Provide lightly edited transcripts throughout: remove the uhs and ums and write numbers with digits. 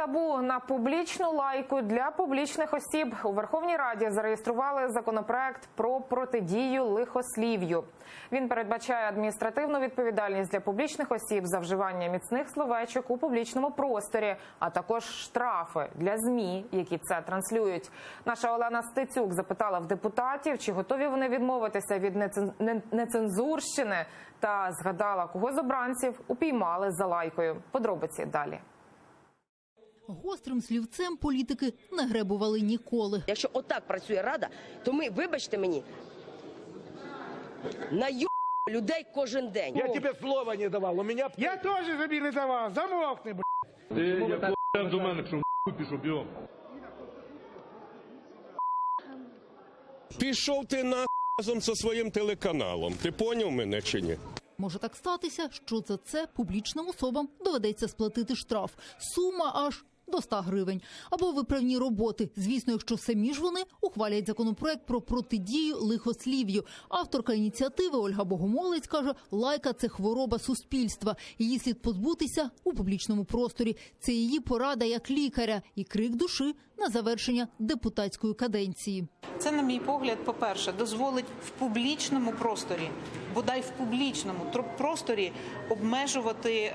табу на публічну лайку для публічних осіб. У Верховній Раді зареєстрували законопроект про протидію лихослів'ю. Він передбачає адміністративну відповідальність для публічних осіб за вживання міцних словечок у публічному просторі, а також штрафи для ЗМІ, які це транслюють. Наша Олена Стецюк запитала в депутатів, чи готові вони відмовитися від нецензурщини, та згадала, кого з обранців упіймали за лайкою. Подробиці далі. Гострим слівцем політики не гребували ніколи. Якщо отак працює Рада, то ми, вибачте мені, наїбаємо людей кожен день. Я тебе слова не давав, у мене... Я теж тобі не давав, замовкни, б***. Ти як до мене, що пішов, б'єм. Пішов ти на разом зі своїм телеканалом. Ти поняв мене чи ні? Може так статися, що за це публічним особам доведеться сплатити штраф. Сума аж до 100 гривень. Або виправні роботи. Звісно, якщо самі ж вони ухвалять законопроект про протидію лихослів'ю. Авторка ініціативи Ольга Богомолець каже, лайка – це хвороба суспільства. Її слід позбутися у публічному просторі. Це її порада як лікаря і крик душі на завершення депутатської каденції. Це, на мій погляд, по-перше, дозволить в публічному просторі, бодай в публічному просторі обмежувати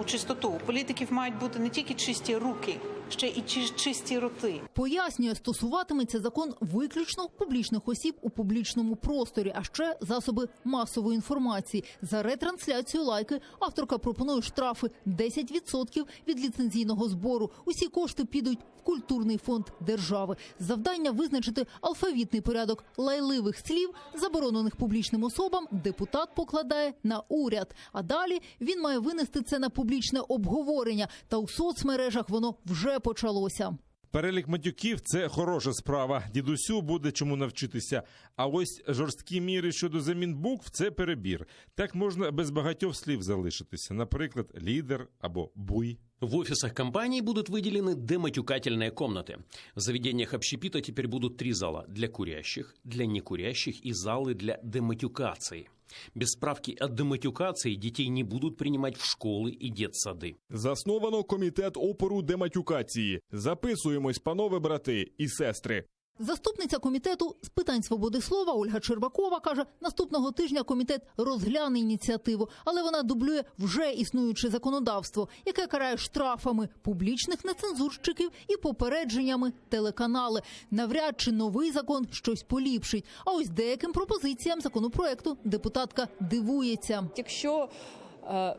чистоту. У політиків мають бути не тільки чисті руки, ще і чисті роти. Пояснює, стосуватиметься закон виключно публічних осіб у публічному просторі, а ще засоби масової інформації. За ретрансляцію лайки авторка пропонує штрафи 10% від ліцензійного збору. Усі кошти підуть в культурний фонд держави. Завдання визначити алфавітний порядок лайливих слів, заборонених публічним особам, депутат покладає на уряд. А далі він має винести це на публічне обговорення. Та у соцмережах воно вже почалося. Перелік матюків – це хороша справа. Дідусю буде чому навчитися. А ось жорсткі міри щодо замін букв – це перебір. Так можна без багатьох слів залишитися. Наприклад, лідер або буй. В офисах компаний будут выделены дематюкательные комнаты. В заведениях общепита теперь будут 3 зала для курящих, для некурящих и залы для дематюкации. Без справки о дематюкации детей не будут принимать в школы и детсады. Засновано комітет опору дематюкації. Записуємось, панове брати і сестри. Заступниця комітету з питань свободи слова Ольга Червакова каже, наступного тижня комітет розгляне ініціативу, але вона дублює вже існуюче законодавство, яке карає штрафами публічних нецензурщиків і попередженнями телеканали. Навряд чи новий закон щось поліпшить. А ось деяким пропозиціям законопроекту депутатка дивується. Якщо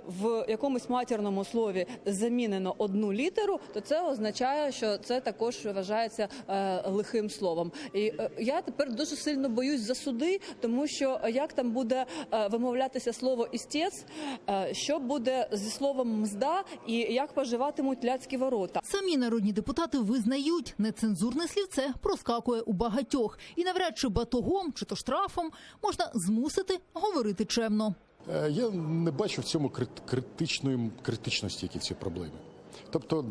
в якомусь матерному слові замінено одну літеру, то це означає, що це також вважається лихим словом. І я тепер дуже сильно боюсь за суди, тому що як там буде вимовлятися слово «істець», що буде зі словом «мзда» і як поживатимуть ляцькі ворота. Самі народні депутати визнають, нецензурне слівце проскакує у багатьох. І навряд чи батогом чи то штрафом можна змусити говорити чемно. Я не бачу в цьому критичності, які ці проблеми. Тобто,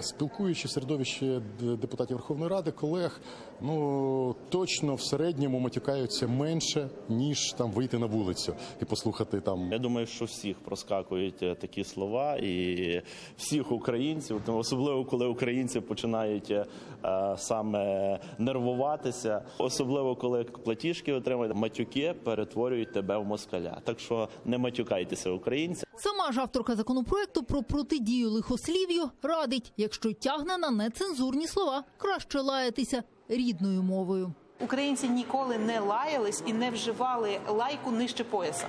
спілкуючи середовище депутатів Верховної Ради, колег, точно в середньому матюкаються менше, ніж там вийти на вулицю і послухати там. Я думаю, що всіх проскакують такі слова, і всіх українців, особливо коли українці починають саме нервуватися, особливо коли платіжки отримують, матюки перетворюють тебе в москаля. Так що не матюкайтеся, українці. Сама ж авторка законопроекту про протидію лихослів'ю радить, якщо тягне на нецензурні слова, краще лаятися рідною мовою. Українці ніколи не лаялись і не вживали лайку нижче пояса.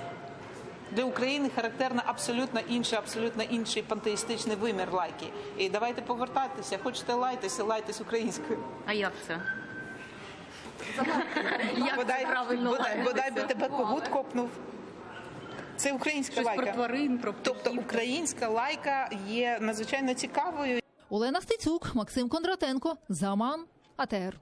Для України характерно абсолютно інший пантеїстичний вимір лайки. І давайте повертатися. Хочете лайтеся, лайтесь українською. А як це? Бодай би тебе когут копнув. Це українська лайка. Про тварин, про птахів. Тобто українська лайка є надзвичайно цікавою. Олена Стецюк, Максим Кондратенко, Заман, АТР.